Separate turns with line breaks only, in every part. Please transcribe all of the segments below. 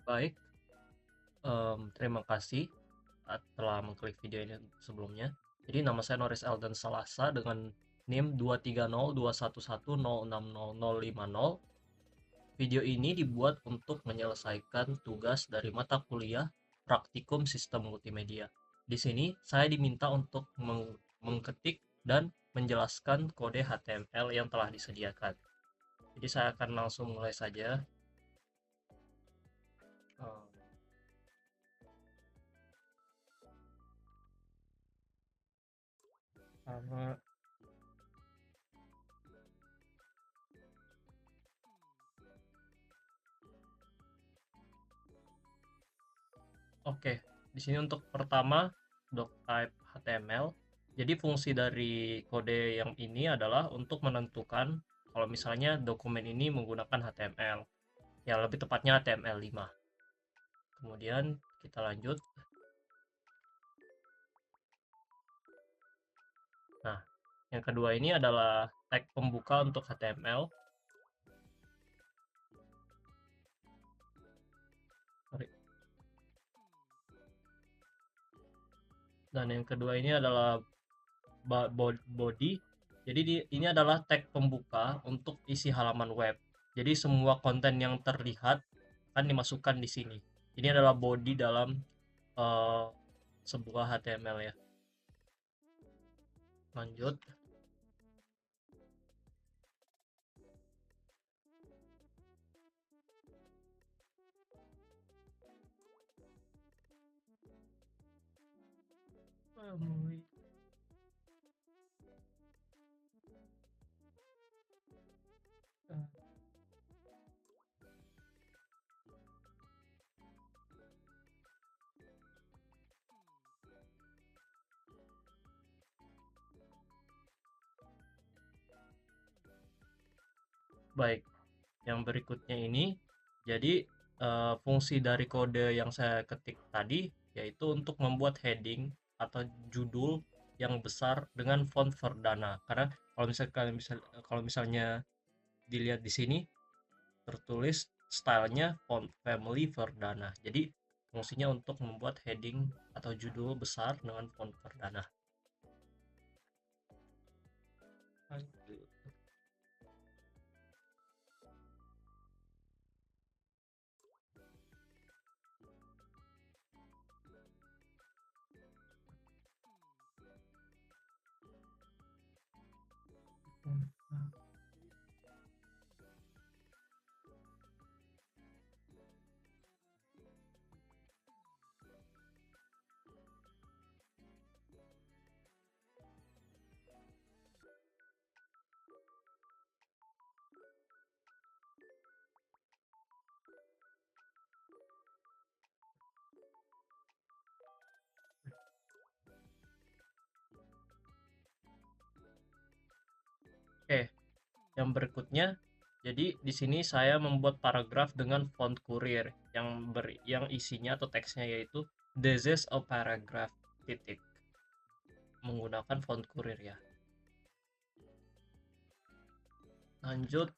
Baik, terima kasih telah mengklik video ini sebelumnya. Jadi nama saya Norris Eldan Salasa dengan NIM 23021106050. Video ini dibuat untuk menyelesaikan tugas dari mata kuliah Praktikum Sistem Multimedia. Di sini saya diminta untuk mengketik dan menjelaskan kode HTML yang telah disediakan. Jadi saya akan langsung mulai saja. Eh, Pertama, oke, di sini untuk pertama doctype HTML. Jadi fungsi dari kode yang ini adalah untuk menentukan kalau misalnya dokumen ini menggunakan HTML. Ya lebih tepatnya HTML5. Kemudian kita lanjut. Nah, yang kedua ini adalah tag pembuka untuk HTML. Dan yang kedua ini adalah body. Jadi ini adalah tag pembuka untuk isi halaman web. Jadi semua konten yang terlihat akan dimasukkan di sini. Ini adalah body dalam eh, sebuah HTML ya. Lanjut. Baik, yang berikutnya ini, jadi fungsi dari kode yang saya ketik tadi yaitu untuk membuat heading atau judul yang besar dengan font Verdana. Karena kalau misalnya dilihat di sini tertulis stylenya font family Verdana. Jadi fungsinya untuk membuat heading atau judul besar dengan font Verdana. Oke, yang berikutnya, jadi di sini saya membuat paragraf dengan font Courier yang isinya atau teksnya yaitu "This is a paragraph titik" menggunakan font Courier ya. Lanjut.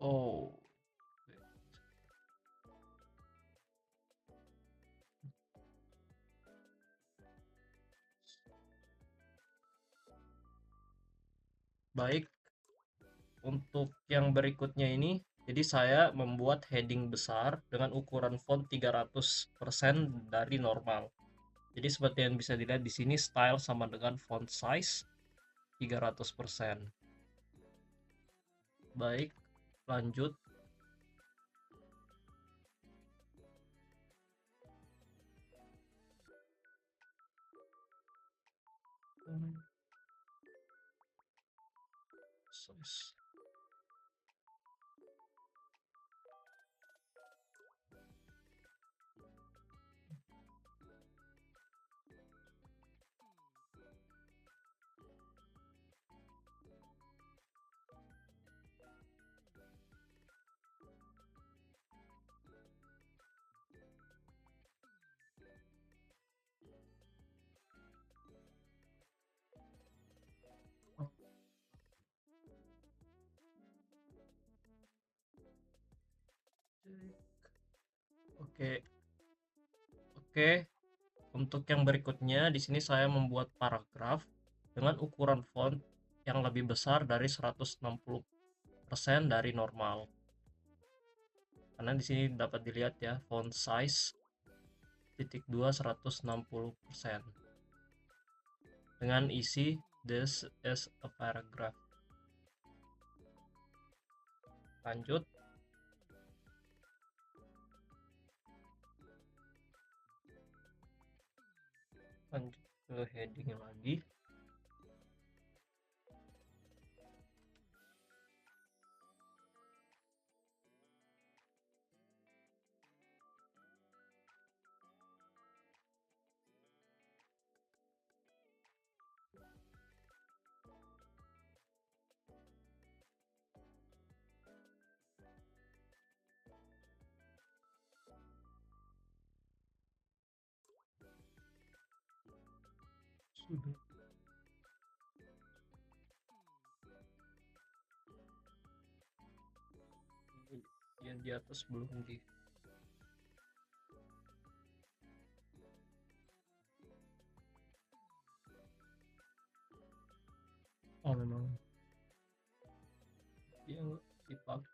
Oh, baik. Untuk yang berikutnya ini Jadi saya membuat heading besar dengan ukuran font 300% dari normal. Jadi seperti yang bisa dilihat di sini, style sama dengan font size 300%. Baik, lanjut. Size. Oke, oke. Untuk yang berikutnya, di sini saya membuat paragraf dengan ukuran font yang lebih besar dari 160% dari normal. Karena di sini dapat dilihat ya, font size titik 2 160%. Dengan isi "This is a paragraph". Lanjut. Lanjut ke heading lagi. Sudah. Yang di atas belum di. Oh, memang yang dipakai.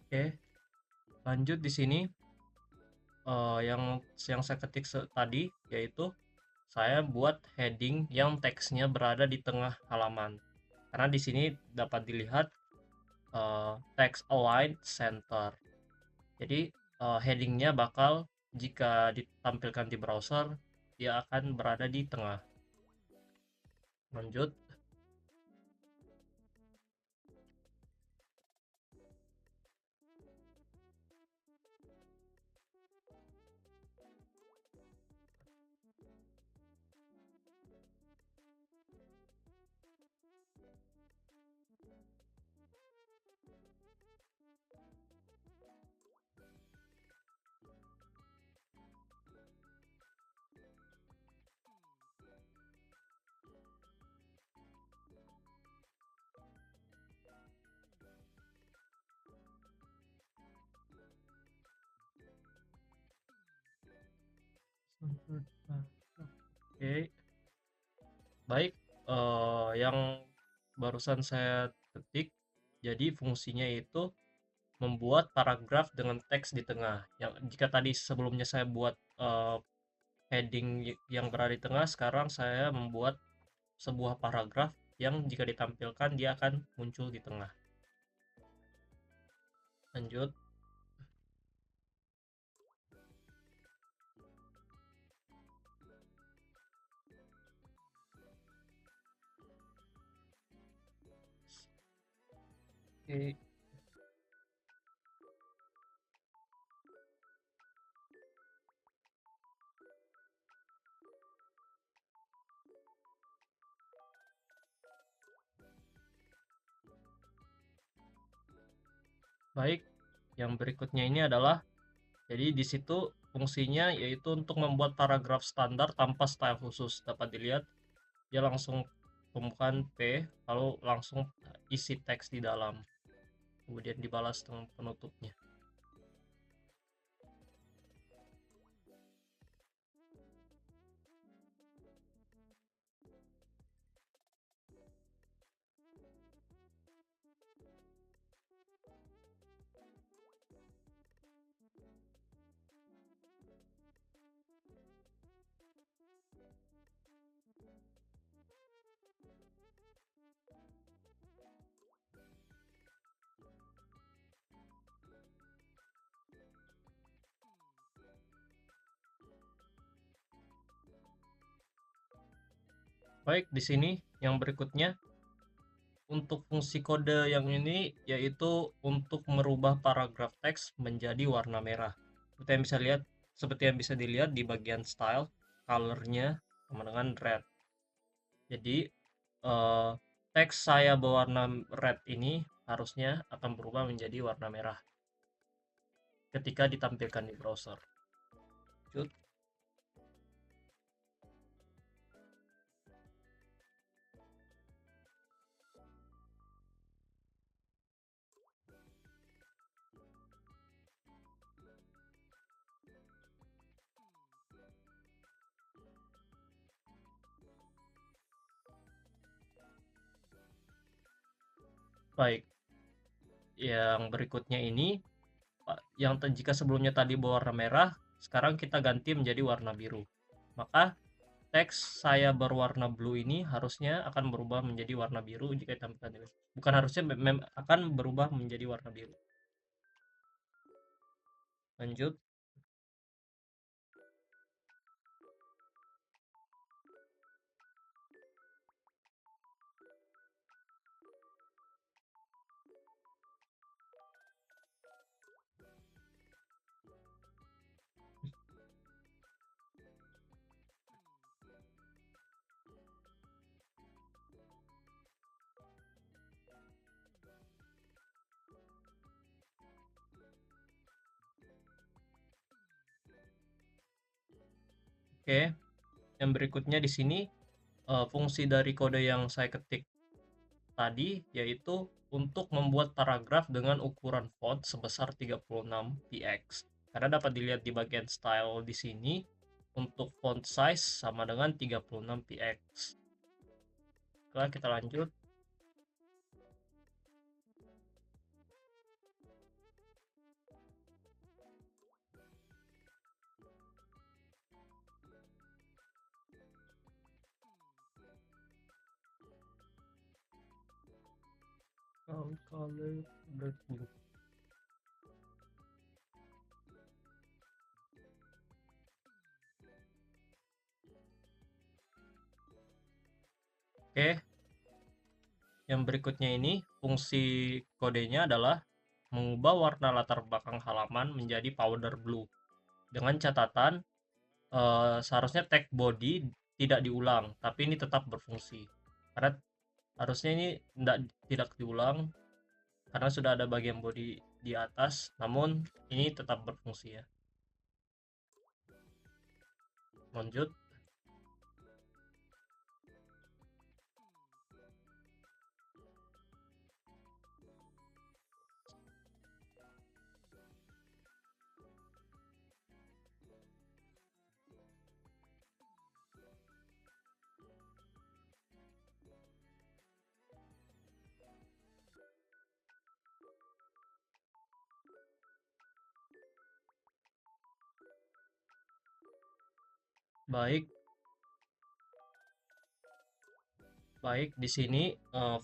Oke, lanjut di sini. Yang saya ketik tadi, yaitu saya buat heading yang teksnya berada di tengah halaman. Karena di sini dapat dilihat text align center. Jadi headingnya bakal, jika ditampilkan di browser, dia akan berada di tengah. Lanjut. Oke, baik. Yang barusan saya ketik, jadi fungsinya itu membuat paragraf dengan teks di tengah. Yang jika tadi sebelumnya saya buat heading yang berada di tengah, sekarang saya membuat sebuah paragraf yang jika ditampilkan dia akan muncul di tengah. Lanjut. Oke. Baik, yang berikutnya ini adalah, jadi di situ fungsinya yaitu untuk membuat paragraf standar tanpa style khusus. Dapat dilihat dia langsung pembukaan P, lalu langsung isi teks di dalam, kemudian dibalas dengan penutupnya. Baik, di sini yang berikutnya untuk fungsi kode yang ini yaitu untuk merubah paragraf teks menjadi warna merah. Seperti yang bisa dilihat di bagian style, colornya sama dengan red. Jadi eh, teks saya berwarna red ini harusnya akan berubah menjadi warna merah ketika ditampilkan di browser. Lanjut. Baik, yang berikutnya ini jika sebelumnya tadi berwarna merah, sekarang kita ganti menjadi warna biru. Maka teks saya berwarna blue ini harusnya akan berubah menjadi warna biru jika ditampilkan di bukan harusnya akan berubah menjadi warna biru. Lanjut. Oke, yang berikutnya di sini fungsi dari kode yang saya ketik tadi yaitu untuk membuat paragraf dengan ukuran font sebesar 36 px. Karena dapat dilihat di bagian style di sini untuk font size sama dengan 36 px. Setelah kita lanjut. Color blue. Oke, yang berikutnya ini fungsi kodenya adalah mengubah warna latar belakang halaman menjadi powder blue. Dengan catatan seharusnya tag body tidak diulang, tapi ini tetap berfungsi. Karena harusnya ini tidak diulang karena sudah ada bagian body di atas, namun ini tetap berfungsi ya. Lanjut. Baik, baik di sini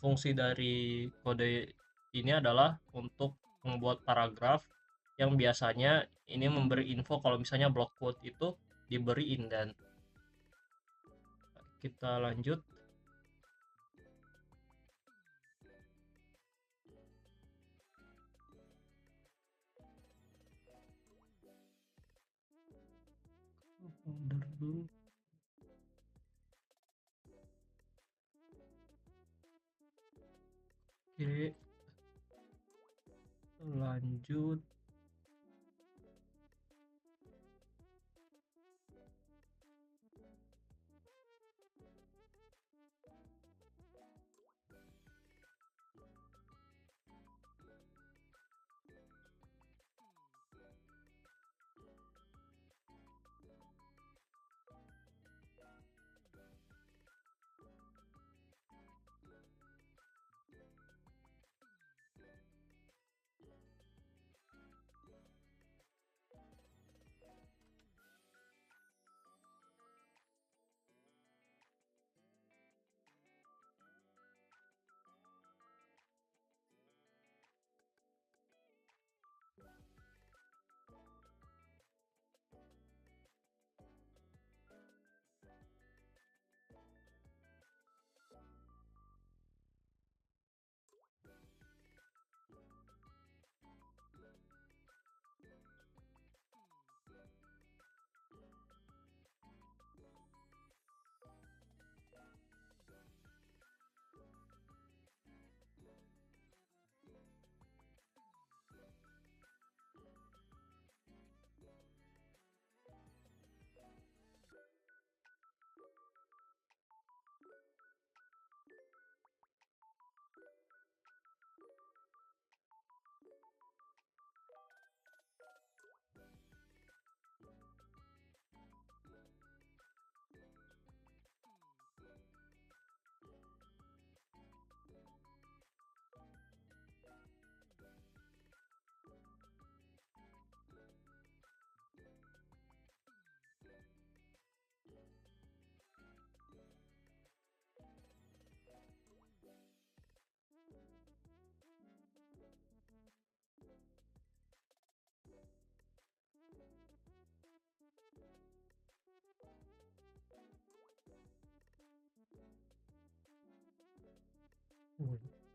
fungsi dari kode ini adalah untuk membuat paragraf yang biasanya ini memberi info kalau misalnya block quote itu diberi indent. Kita lanjut. Oke, lanjut.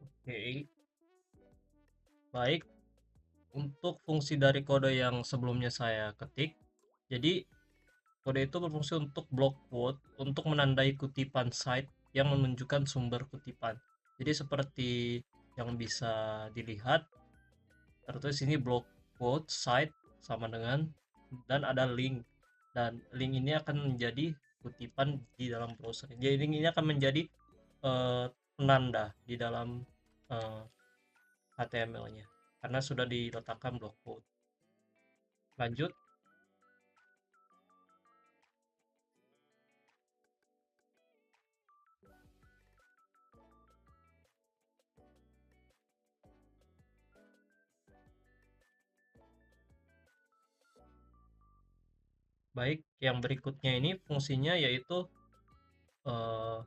Oke, baik. Untuk fungsi dari kode yang sebelumnya saya ketik, jadi kode itu berfungsi untuk block quote untuk menandai kutipan site yang menunjukkan sumber kutipan. Jadi seperti yang bisa dilihat, tertulis sini block quote site sama dengan dan ada link, dan link ini akan menjadi kutipan di dalam browser. Jadi link ini akan menjadi penanda di dalam HTML-nya karena sudah diletakkan block quote. Lanjut. Baik, yang berikutnya ini fungsinya yaitu eh,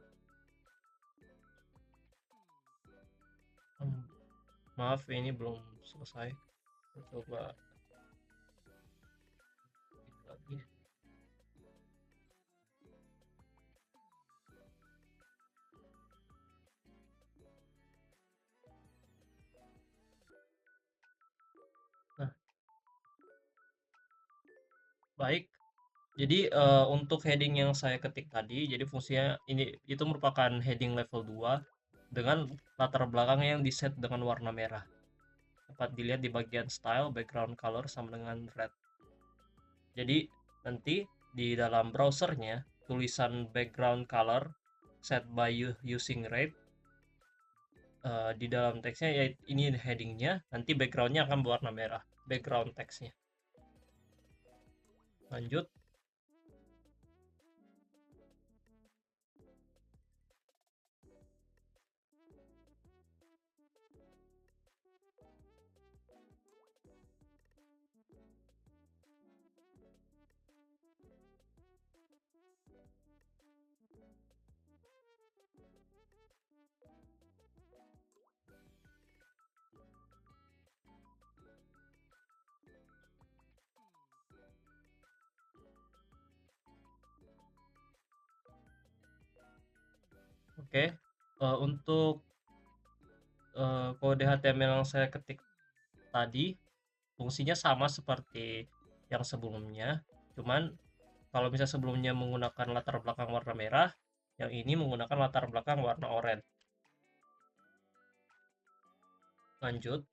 maaf ini belum selesai. Saya coba lagi. Nah, baik. Jadi untuk heading yang saya ketik tadi, jadi fungsinya ini itu merupakan heading level 2 dengan latar belakang yang diset dengan warna merah. Dapat dilihat di bagian style, background color sama dengan red. Jadi nanti di dalam browsernya tulisan background color set by using red di dalam teksnya ya ini headingnya, nanti backgroundnya akan berwarna merah, background teksnya. Lanjut. Oke, untuk kode HTML yang saya ketik tadi fungsinya sama seperti yang sebelumnya, cuman kalau misalnya sebelumnya menggunakan latar belakang warna merah, yang ini menggunakan latar belakang warna oranye. Lanjut.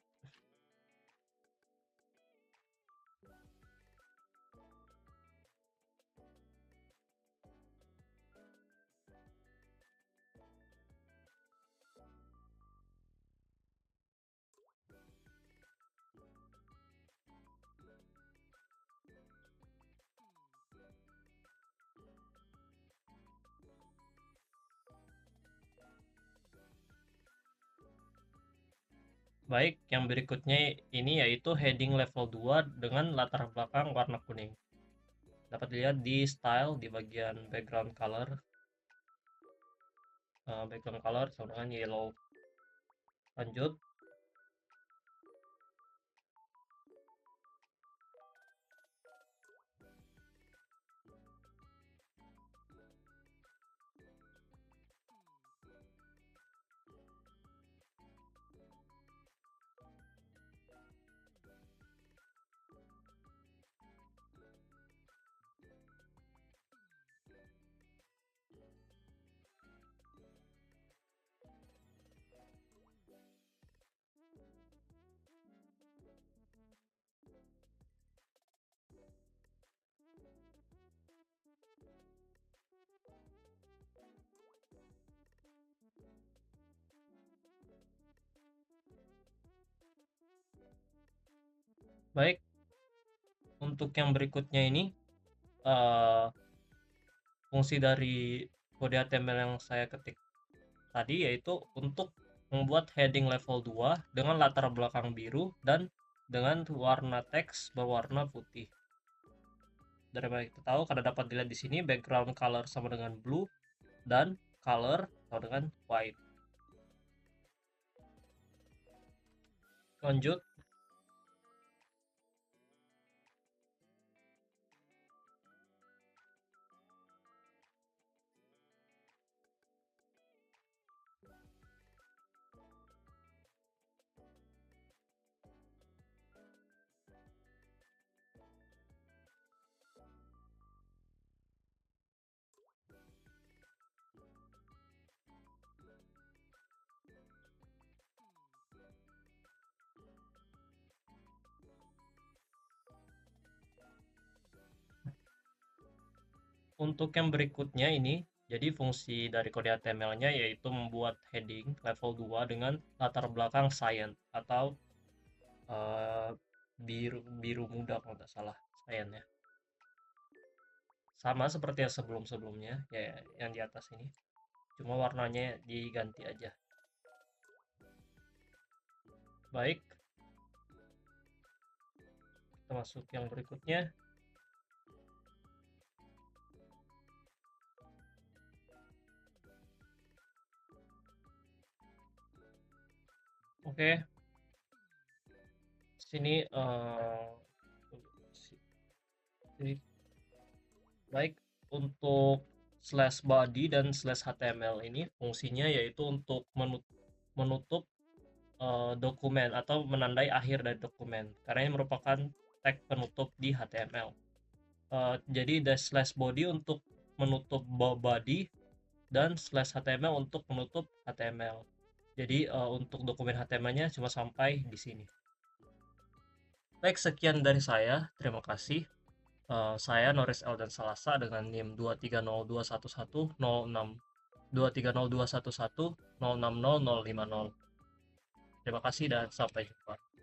Baik, yang berikutnya ini yaitu heading level 2 dengan latar belakang warna kuning. Dapat dilihat di style di bagian background color, sama dengan yellow. Lanjut. Baik, untuk yang berikutnya ini eh, fungsi dari kode HTML yang saya ketik tadi yaitu untuk membuat heading level 2 dengan latar belakang biru dan dengan warna teks berwarna putih. Dari yang kita tahu, karena dapat dilihat di sini background color sama dengan blue dan color sama dengan white. Lanjut. Untuk yang berikutnya ini, jadi fungsi dari kode HTML-nya yaitu membuat heading level 2 dengan latar belakang cyan atau biru biru muda kalau nggak salah cyan ya. Sama seperti yang sebelum-sebelumnya ya, yang di atas ini. Cuma warnanya diganti aja. Baik, kita masuk yang berikutnya. Oke, sini sini. Baik, untuk slash body dan slash HTML ini fungsinya yaitu untuk menutup dokumen atau menandai akhir dari dokumen karena ini merupakan tag penutup di HTML. Jadi ada slash body untuk menutup body dan slash HTML untuk menutup HTML. Jadi untuk dokumen HTML-nya cuma sampai di sini. Baik, sekian dari saya. Terima kasih. Saya Noris Eldan Salasa dengan NIM 230211006 2302110060050. Terima kasih dan sampai jumpa.